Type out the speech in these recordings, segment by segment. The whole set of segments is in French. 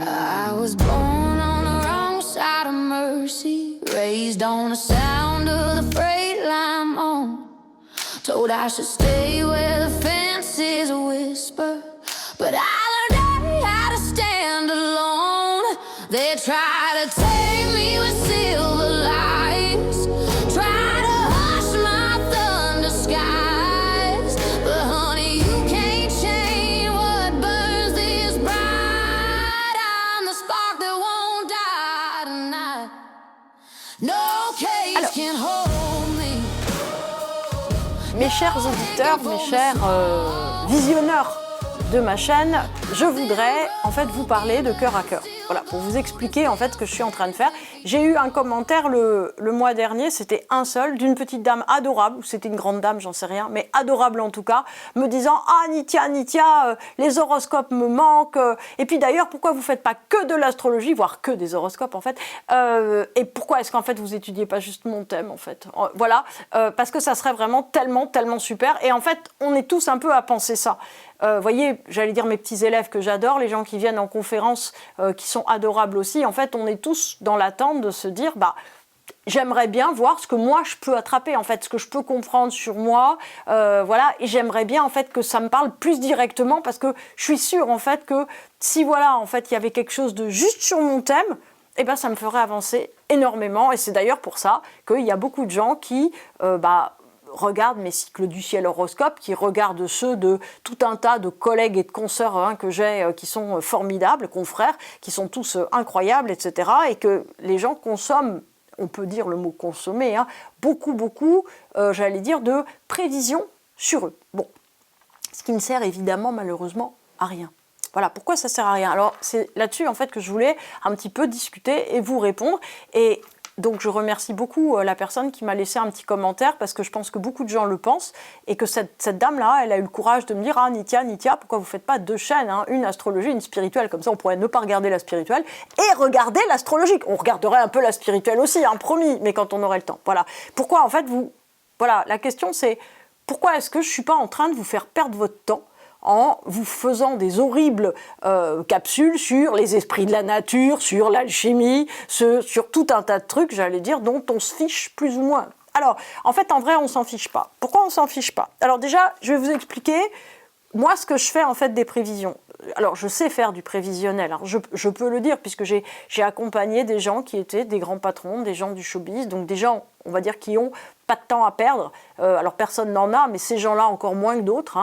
I was born on the wrong side of mercy, raised on the sound of the freight line moan. Told I should stay where the fences whisper, but I learned I had to stand alone. They try to take me with silver lights, try to hush my thunder skies, but honey, you can't change what burns this bright. I'm the spark that won't die tonight. No cage can hold me. Mes chers auditeurs, mes chers visionneurs de ma chaîne, je voudrais en fait vous parler de cœur à cœur. Voilà, pour vous expliquer en fait ce que je suis en train de faire. J'ai eu un commentaire le mois dernier, c'était un seul, d'une petite dame adorable, ou c'était une grande dame, j'en sais rien, mais adorable en tout cas, me disant « Ah Nithya, les horoscopes me manquent, et puis d'ailleurs, pourquoi vous ne faites pas que de l'astrologie, voire que des horoscopes en fait, et pourquoi est-ce qu'en fait vous étudiez pas juste mon thème en fait ?» Voilà, parce que ça serait vraiment tellement super, et en fait, on est tous un peu à penser ça. Voyez, j'allais dire mes petits élèves que j'adore, les gens qui viennent en conférence, qui sont adorables aussi, en fait, on est tous dans l'attente de se dire, bah, j'aimerais bien voir ce que moi je peux attraper, en fait, ce que je peux comprendre sur moi, voilà, et j'aimerais bien, en fait, que ça me parle plus directement, parce que je suis sûre, en fait, que si, voilà, en fait, il y avait quelque chose de juste sur mon thème, eh ben, ça me ferait avancer énormément, et c'est d'ailleurs pour ça qu'il y a beaucoup de gens qui, regardent mes cycles du ciel horoscope, qui regardent ceux de tout un tas de collègues et de consoeurs que j'ai, qui sont formidables, confrères, qui sont tous incroyables, etc. Et que les gens consomment, on peut dire le mot consommer, beaucoup, j'allais dire, de prévisions sur eux. Bon, ce qui ne sert évidemment malheureusement à rien. Voilà, pourquoi ça sert à rien? Alors c'est là-dessus en fait que je voulais un petit peu discuter et vous répondre. Et donc je remercie beaucoup la personne qui m'a laissé un petit commentaire, parce que je pense que beaucoup de gens le pensent, et que cette dame-là, elle a eu le courage de me dire « Ah Nithya, pourquoi vous ne faites pas deux chaînes, une astrologie, une spirituelle, comme ça on pourrait ne pas regarder la spirituelle et regarder l'astrologique. On regarderait un peu la spirituelle aussi, promis, mais quand on aurait le temps. » Voilà. Pourquoi en fait vous... Voilà, la question c'est, pourquoi est-ce que je ne suis pas en train de vous faire perdre votre temps en vous faisant des horribles capsules sur les esprits de la nature, sur l'alchimie, sur tout un tas de trucs, j'allais dire, dont on se fiche plus ou moins. Alors, en fait, en vrai, on ne s'en fiche pas. Pourquoi on ne s'en fiche pas? Alors déjà, je vais vous expliquer, moi, ce que je fais en fait des prévisions. Alors, je sais faire du prévisionnel, hein. Je peux le dire, puisque j'ai accompagné des gens qui étaient des grands patrons, des gens du showbiz, donc des gens, on va dire, qui ont pas de temps à perdre. Alors, personne n'en a, mais ces gens-là encore moins que d'autres.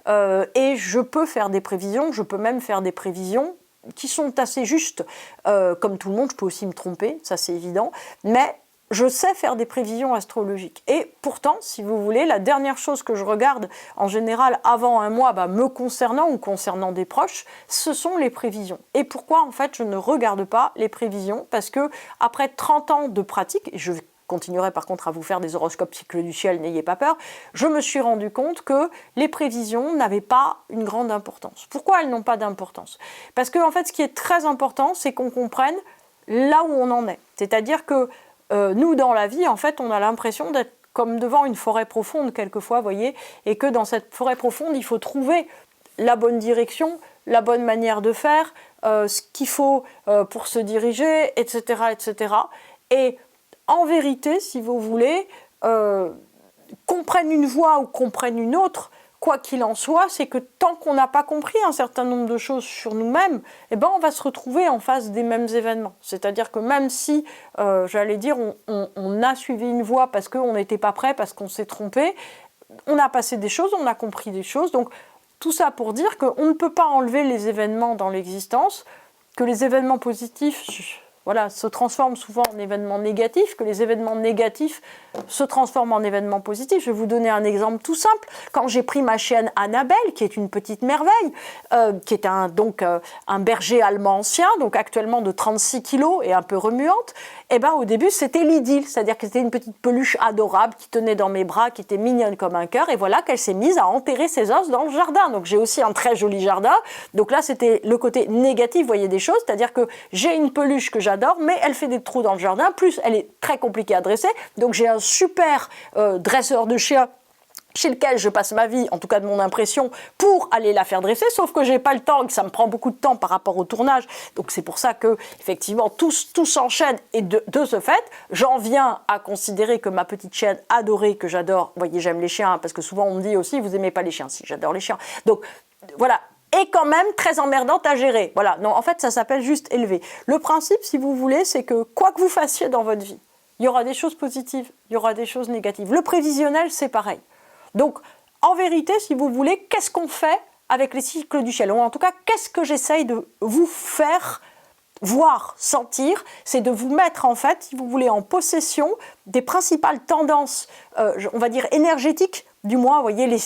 Et je peux faire des prévisions, je peux même faire des prévisions qui sont assez justes. Comme tout le monde, je peux aussi me tromper, ça c'est évident, mais je sais faire des prévisions astrologiques. Et pourtant, si vous voulez, la dernière chose que je regarde en général avant un mois, me concernant ou concernant des proches, ce sont les prévisions. Et pourquoi en fait je ne regarde pas les prévisions? Parce que après 30 ans de pratique, et je continuerai par contre à vous faire des horoscopes cycle du ciel, n'ayez pas peur, je me suis rendu compte que les prévisions n'avaient pas une grande importance. Pourquoi elles n'ont pas d'importance? Parce que en fait, ce qui est très important, c'est qu'on comprenne là où on en est. C'est-à-dire que nous, dans la vie, en fait, on a l'impression d'être comme devant une forêt profonde, quelquefois, vous voyez, et que dans cette forêt profonde, il faut trouver la bonne direction, la bonne manière de faire, ce qu'il faut pour se diriger, etc., etc. Et en vérité, si vous voulez, qu'on prenne une voie ou qu'on prenne une autre, quoi qu'il en soit, c'est que tant qu'on n'a pas compris un certain nombre de choses sur nous-mêmes, eh ben, on va se retrouver en face des mêmes événements. C'est-à-dire que même si, j'allais dire, on a suivi une voie parce qu'on n'était pas prêt, parce qu'on s'est trompé, on a passé des choses, on a compris des choses. Donc tout ça pour dire qu'on ne peut pas enlever les événements dans l'existence, que les événements positifs... Voilà, se transforment souvent en événements négatifs, que les événements négatifs se transforment en événements positifs. Je vais vous donner un exemple tout simple. Quand j'ai pris ma chienne Annabelle, qui est une petite merveille, qui est un berger allemand ancien, donc actuellement de 36 kilos et un peu remuante, et ben au début c'était l'idylle, c'est-à-dire que c'était une petite peluche adorable qui tenait dans mes bras, qui était mignonne comme un cœur, et voilà qu'elle s'est mise à enterrer ses os dans le jardin. Donc j'ai aussi un très joli jardin. Donc là c'était le côté négatif, vous voyez des choses, c'est-à-dire que j'ai une peluche que j'adore, mais elle fait des trous dans le jardin, plus elle est très compliquée à dresser. Donc j'ai un super dresseur de chiens chez lequel je passe ma vie, en tout cas de mon impression, pour aller la faire dresser, sauf que j'ai pas le temps et que ça me prend beaucoup de temps par rapport au tournage. Donc c'est pour ça que, effectivement, tout s'enchaîne et de ce fait, j'en viens à considérer que ma petite chienne adorée, que j'adore, vous voyez, j'aime les chiens, hein, parce que souvent on me dit aussi, vous aimez pas les chiens, si, j'adore les chiens. Donc voilà, est quand même très emmerdante à gérer. Voilà, non, en fait, ça s'appelle juste élever. Le principe, si vous voulez, c'est que quoi que vous fassiez dans votre vie, il y aura des choses positives, il y aura des choses négatives. Le prévisionnel, c'est pareil. Donc, en vérité, si vous voulez, qu'est-ce qu'on fait avec les cycles du ciel? Ou en tout cas, qu'est-ce que j'essaye de vous faire voir, sentir? C'est de vous mettre, en fait, si vous voulez, en possession des principales tendances, on va dire, énergétiques du mois. Vous voyez,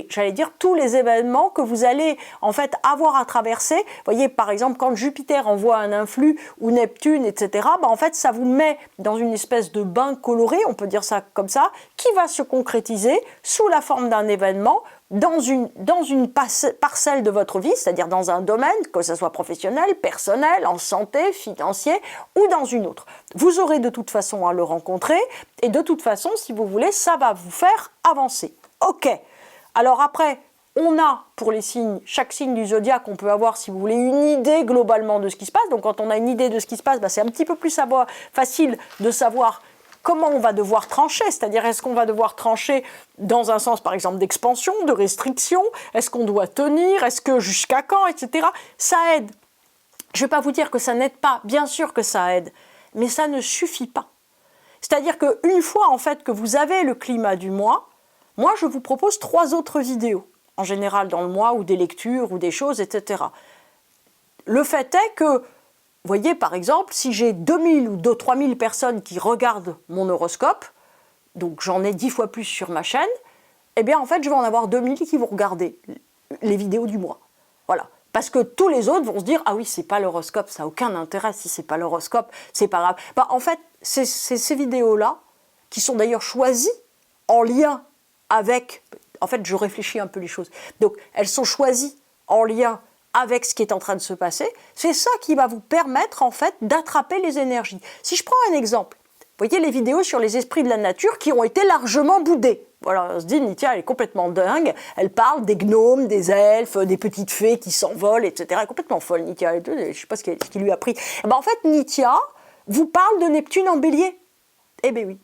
j'allais dire, tous les événements que vous allez, en fait, avoir à traverser. Vous voyez, par exemple, quand Jupiter envoie un influx, ou Neptune, etc., ben, en fait, ça vous met dans une espèce de bain coloré, on peut dire ça comme ça, qui va se concrétiser sous la forme d'un événement dans une parcelle de votre vie, c'est-à-dire dans un domaine, que ce soit professionnel, personnel, en santé, financier, ou dans une autre. Vous aurez de toute façon à le rencontrer, et de toute façon, si vous voulez, ça va vous faire avancer. Ok. Alors après, on a, pour les signes, chaque signe du zodiaque, on peut avoir, si vous voulez, une idée globalement de ce qui se passe. Donc quand on a une idée de ce qui se passe, c'est un petit peu plus facile de savoir comment on va devoir trancher, c'est-à-dire est-ce qu'on va devoir trancher dans un sens par exemple d'expansion, de restriction, est-ce qu'on doit tenir, est-ce que jusqu'à quand, etc. Ça aide. Je ne vais pas vous dire que ça n'aide pas, bien sûr que ça aide, mais ça ne suffit pas. C'est-à-dire qu'une fois en fait que vous avez le climat du mois, moi je vous propose 3 autres vidéos, en général dans le mois, ou des lectures, ou des choses, etc. Le fait est que vous voyez, par exemple, si j'ai 2000 ou 3000 personnes qui regardent mon horoscope, donc j'en ai 10 fois plus sur ma chaîne, eh bien, en fait, je vais en avoir 2000 qui vont regarder les vidéos du mois. Voilà. Parce que tous les autres vont se dire « Ah oui, c'est pas l'horoscope, ça n'a aucun intérêt si c'est pas l'horoscope, c'est pas grave. » Bah, en fait, c'est ces vidéos-là, qui sont d'ailleurs choisies en lien avec... En fait, je réfléchis un peu les choses. Donc, elles sont choisies en lien avec ce qui est en train de se passer, c'est ça qui va vous permettre en fait d'attraper les énergies. Si je prends un exemple, vous voyez les vidéos sur les esprits de la nature qui ont été largement boudées. Voilà, on se dit, Nithya, elle est complètement dingue, elle parle des gnomes, des elfes, des petites fées qui s'envolent, etc. Elle est complètement folle, Nithya, je ne sais pas ce qui lui a pris. Ben, en fait, Nithya vous parle de Neptune en bélier. Eh bien oui.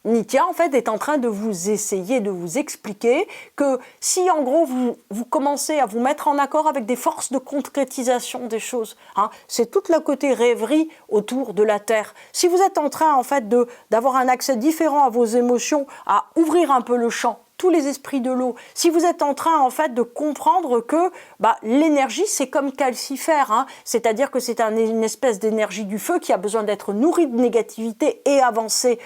Nithya, en fait, est en train de vous essayer de vous expliquer que si, en gros, vous commencez à vous mettre en accord avec des forces de concrétisation des choses, hein, c'est tout le côté rêverie autour de la Terre. Si vous êtes en train, en fait, d'avoir un accès différent à vos émotions, à ouvrir un peu le champ, tous les esprits de l'eau, si vous êtes en train, en fait, de comprendre que l'énergie, c'est comme calcifère, hein, c'est-à-dire que c'est une espèce d'énergie du feu qui a besoin d'être nourrie de négativité et avancée,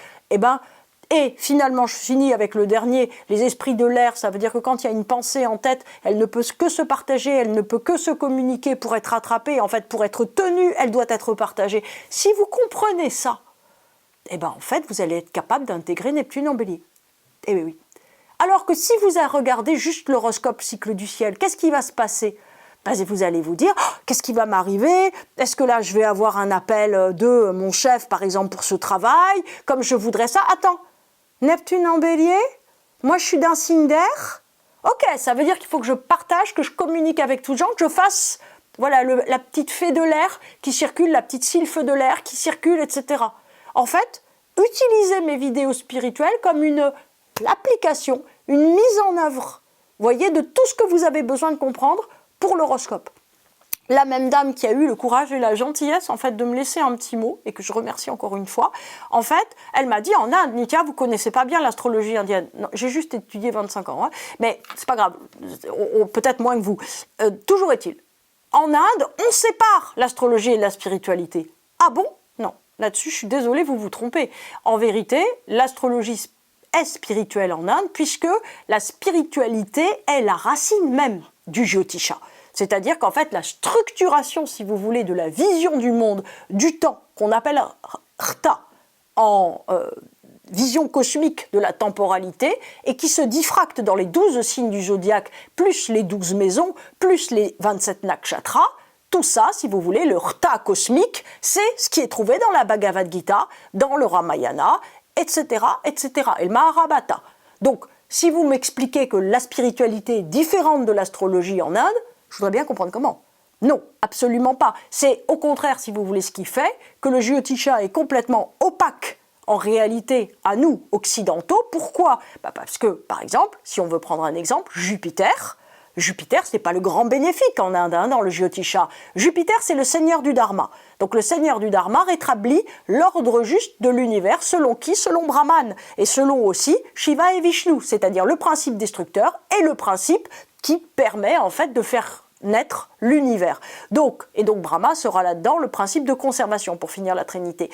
et finalement, je finis avec le dernier, les esprits de l'air, ça veut dire que quand il y a une pensée en tête, elle ne peut que se partager, elle ne peut que se communiquer pour être attrapée, en fait, pour être tenue, elle doit être partagée. Si vous comprenez ça, en fait, vous allez être capable d'intégrer Neptune en bélier. Eh bien oui. Alors que si vous regardez juste l'horoscope cycle du ciel, qu'est-ce qui va se passer ? Vous allez vous dire, oh, qu'est-ce qui va m'arriver? Est-ce que là, je vais avoir un appel de mon chef, par exemple, pour ce travail, comme je voudrais ça? Attends, Neptune en bélier, moi je suis d'un signe d'air, ok, ça veut dire qu'il faut que je partage, que je communique avec tous les gens, que je fasse voilà, la petite fée de l'air qui circule, la petite sylphe de l'air qui circule, etc. En fait, utilisez mes vidéos spirituelles comme une application, une mise en œuvre, voyez, de tout ce que vous avez besoin de comprendre pour l'horoscope. La même dame qui a eu le courage et la gentillesse en fait de me laisser un petit mot et que je remercie encore une fois, en fait, elle m'a dit en Inde, Nithya, vous connaissez pas bien l'astrologie indienne. Non, j'ai juste étudié 25 ans, hein, mais c'est pas grave, peut-être moins que vous. Toujours est-il, en Inde, on sépare l'astrologie et la spiritualité. Ah bon? Non, là-dessus, je suis désolée, vous vous trompez. En vérité, l'astrologie est spirituelle en Inde puisque la spiritualité est la racine même du Jyotisha. C'est-à-dire qu'en fait, la structuration, si vous voulez, de la vision du monde, du temps, qu'on appelle Rta, en vision cosmique de la temporalité, et qui se diffracte dans les 12 signes du zodiaque, plus les 12 maisons, plus les 27 nakshatras, tout ça, si vous voulez, le Rta cosmique, c'est ce qui est trouvé dans la Bhagavad Gita, dans le Ramayana, etc., etc., et le Mahabharata. Donc, si vous m'expliquez que la spiritualité est différente de l'astrologie en Inde, je voudrais bien comprendre comment. Non, absolument pas. C'est au contraire, si vous voulez, ce qui fait que le Jyotisha est complètement opaque en réalité à nous, occidentaux. Pourquoi? Parce que, par exemple, si on veut prendre un exemple, Jupiter, c'est pas le grand bénéfique en Inde, hein, dans le Jyotisha. Jupiter, c'est le seigneur du Dharma. Donc le seigneur du Dharma rétablit l'ordre juste de l'univers, selon qui? Selon Brahman, et selon aussi Shiva et Vishnu, c'est-à-dire le principe destructeur et le principe qui permet en fait de faire naître l'univers. Donc Brahma sera là-dedans le principe de conservation, pour finir la Trinité.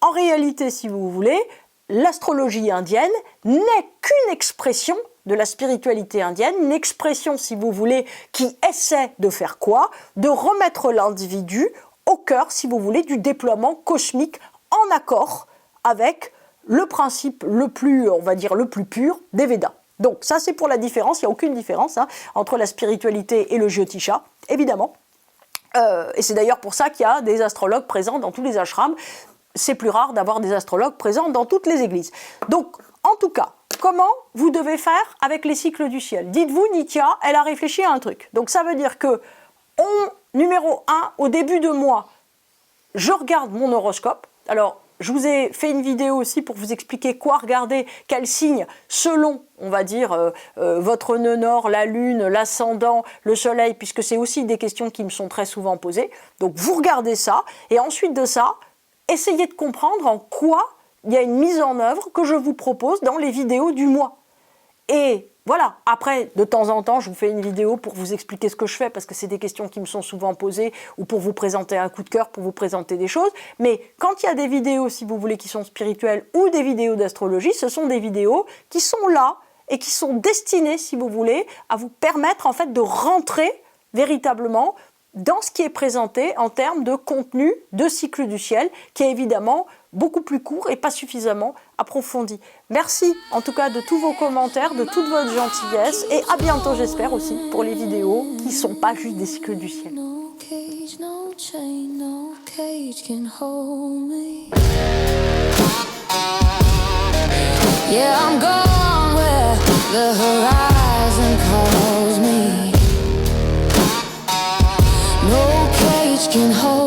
En réalité, si vous voulez, l'astrologie indienne n'est qu'une expression de la spiritualité indienne, une expression, si vous voulez, qui essaie de faire quoi? De remettre l'individu au cœur, si vous voulez, du déploiement cosmique en accord avec le principe le plus, on va dire, le plus pur des Védas. Donc ça, c'est pour la différence, il n'y a aucune différence hein, entre la spiritualité et le Jyotisha, évidemment. Et c'est d'ailleurs pour ça qu'il y a des astrologues présents dans tous les ashrams. C'est plus rare d'avoir des astrologues présents dans toutes les églises. Donc, en tout cas, comment vous devez faire avec les cycles du ciel? Dites-vous, Nitya, elle a réfléchi à un truc. Donc ça veut dire que, numéro 1, au début de mois, je regarde mon horoscope. Alors, je vous ai fait une vidéo aussi pour vous expliquer quoi regarder, quel signe, selon, on va dire, votre nœud nord, la lune, l'ascendant, le soleil, puisque c'est aussi des questions qui me sont très souvent posées. Donc vous regardez ça, et ensuite de ça, essayez de comprendre en quoi il y a une mise en œuvre que je vous propose dans les vidéos du mois. Et voilà, après, de temps en temps, je vous fais une vidéo pour vous expliquer ce que je fais, parce que c'est des questions qui me sont souvent posées, ou pour vous présenter un coup de cœur, pour vous présenter des choses. Mais quand il y a des vidéos, si vous voulez, qui sont spirituelles, ou des vidéos d'astrologie, ce sont des vidéos qui sont là, et qui sont destinées, si vous voulez, à vous permettre, en fait, de rentrer véritablement dans ce qui est présenté en termes de contenu de cycle du ciel, qui est évidemment beaucoup plus court et pas suffisamment approfondi. Merci en tout cas de tous vos commentaires, de toute votre gentillesse, et à bientôt j'espère aussi pour les vidéos qui ne sont pas juste des cycles du ciel. No cage, no chain, no cage can hold me. Yeah, I'm going where the horizon calls me. No cage can hold me.